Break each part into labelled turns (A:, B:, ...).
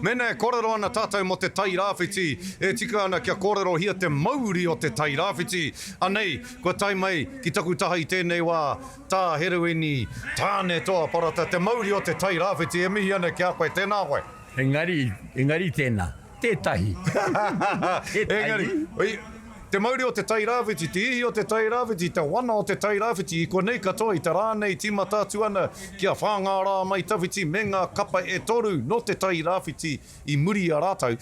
A: Mene, kōrero ana tātou mo te tai rāwhiti, e tika ana kia kōrero hia te mauri o te tai rāwhiti. Anei, kua tai mai ki taku taha i tēnei wā, tā heroini, tāne toa parata, te mauri o te tai rāwhiti, e mihi ana ki a koe, tēnā koe.
B: Engari tēnā, tētahi.
A: Engari, te mauri o te tai rāwhiti, te ihi o te tai rāwhiti, te wana o te tai rāwhiti, i konei katoa i te rānei tima tātu ana kia whāngārā mai tawhiti me ngā kapa e toru no te tai rāwhiti i muri a rātau.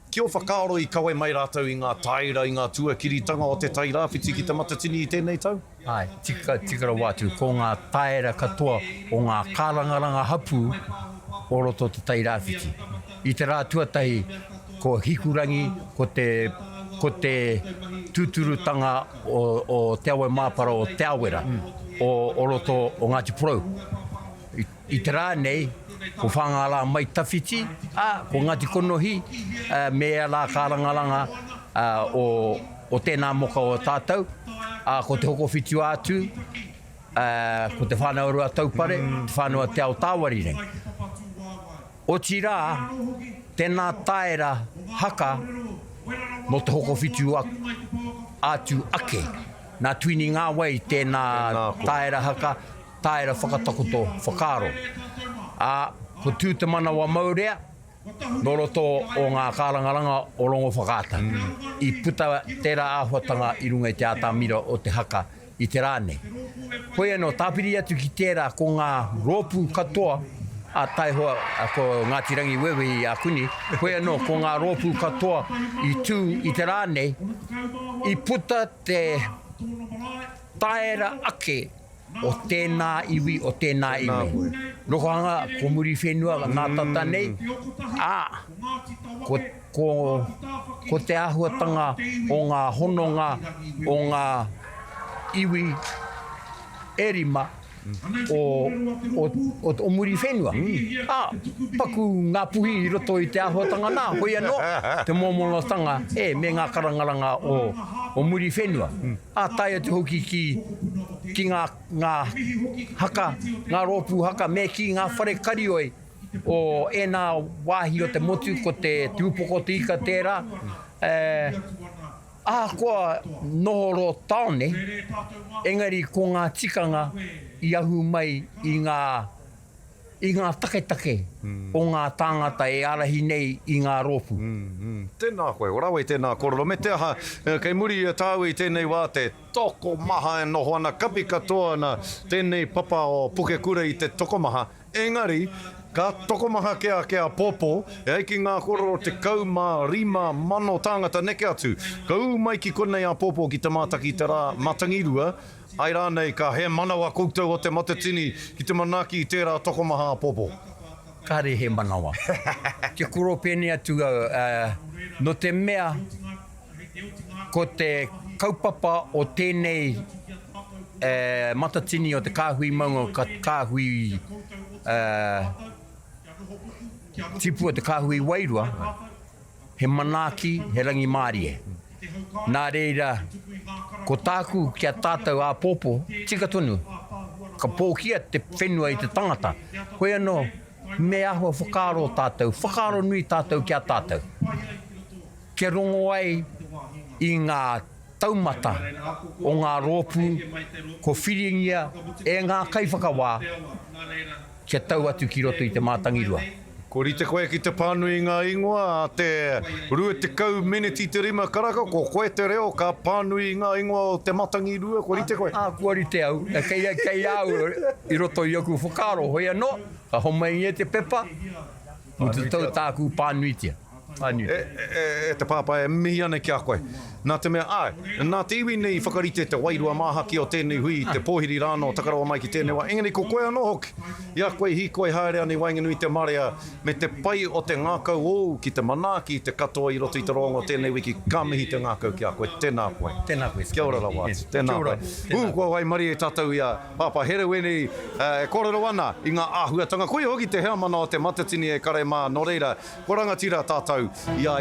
A: Kia o whakaaro i kawe mai rātau i ngā taira, i ngā tuakiritanga o te tai rāwhiti ki te matatini i tēnei tau?
B: Ai, tikara wātu, ko ngā taira katoa o ngā kārangaranga hapu o roto te tai rāwhiti. I te rā tuatahi, ko hikurangi, ko te tūturutanga o te awe māpara o te awera, o roto o Ngāti Porou. I te rā nei, ko whangala mai tawhiti, ko Ngāti Konohi, mea la kārangaranga o tēnā moka o tātou, ko te hoko whitu atu, ko te whānau rua taupare, te whānau te ao tāwari rei. O tira, tēnā taera haka, no te hoko whitu atu ake. Nā tuini ngā wai tēnā taera haka, taera whakatakoto, whakaaro. Ko tū te mana wa maurea, no roto o ngā kārangaranga o rongo whakaata. I puta tērā āhuatanga i runga i te ātāmira o te haka i te rānei. Koe anō, tāpiri atu ki tērā ko ngā rōpū katoa, a tai hoa ko Ngāti Rangi Wewehi a kuni, koe anō ko ngā rōpū katoa i tū i te rānei, i puta te taera ake o tēnā iwi o tēnā iwi. Rokohanga, ko muri whenua ngā tata nei, ko te āhuatanga o ngā hononga o ngā iwi erima, o muri whenua. Paku ngā puhi i roto i te āhuatanga nā, hoi anō, te mōmolotanga, me ngā karangaranga o muri whenua. Tai atu hoki ki ngā haka, ngā rōpū haka, me ki ngā whare karioi o ēnā wāhi o te motu, ko te tūpoko te ika tērā, koa nohoro taone, engari ko ngā tikanga i ahu mai i ngā take o ngā tāngata e arahi nei i ngā rōpū.
A: Tēnā koe, o rawe tēnā kororo. Me te aha, kei muri a tāu i tēnei wā te toko maha e noho ana, kapi katoa na tēnei papa o Pukekura i te tokomaha. Engari, ka tokomaha kia pōpō, e aiki ngā kororo te kauma rima mano tāngata neke atu. Kau mai ki konei a pōpō ki te mātaki te rā matangirua, ai rānei ka he manawa koutou o te matatini ki te manaki i tērā tokomaha a pōpō.
B: Kāre he manawa. Kia koro pēne atu no te mea ko te kaupapa o tēnei matatini o te kāhui maunga, kāhui tipu o te kāhui wairua, he manaki, he rangi mārie. Nā reira, ko tāku kia tātou a pōpō, tika tonu, ka pōkia te whenua i te tangata. Koe anō, me ahua whakaaro tātou, whakaaro nui tātou kia tātou. Ke rongo ai i ngā taumata o ngā rōpū, ko whiringia e ngā kaiwhakawā, kia tau atu ki roto i te mātangirua.
A: Ko rite koe ki te pānui ngā ingoa, te rua te kau meneti te rima karaka, ko koe te reo ka pānui ngā ingoa o te matangi rua, ko rite koe?
B: Kua rite au, kei au i roto i oku whakaaro, hoi anō, ka homai e te pepa, mo te tau tāku pānuitia.
A: E te pāpai e mihi ana ki a koe. Nā te mea, nā te iwi nei whakarite te wairua māhaki o tēnei hui, te pōhiri rāno, takarawa mai ki tēnei wā. Engari, ko koe anō hoki. Ia koe hi koe haere ani wainganui te marea, me te pai o te ngākau ou ki te manaki, te katoa i roto i te rongo tēnei wiki, ka mihi te ngākau ki a koe. Tēnā koe.
B: Tēnā koe.
A: Kia ora rawa. Tēnā koe. Kua wai mari e tātou ia, pāpa, here wene kōrero ana i ngā āhuatanga. Koe hoki te hea mana o te matatini e kare mā no reira. Ko rangatira tātou, ia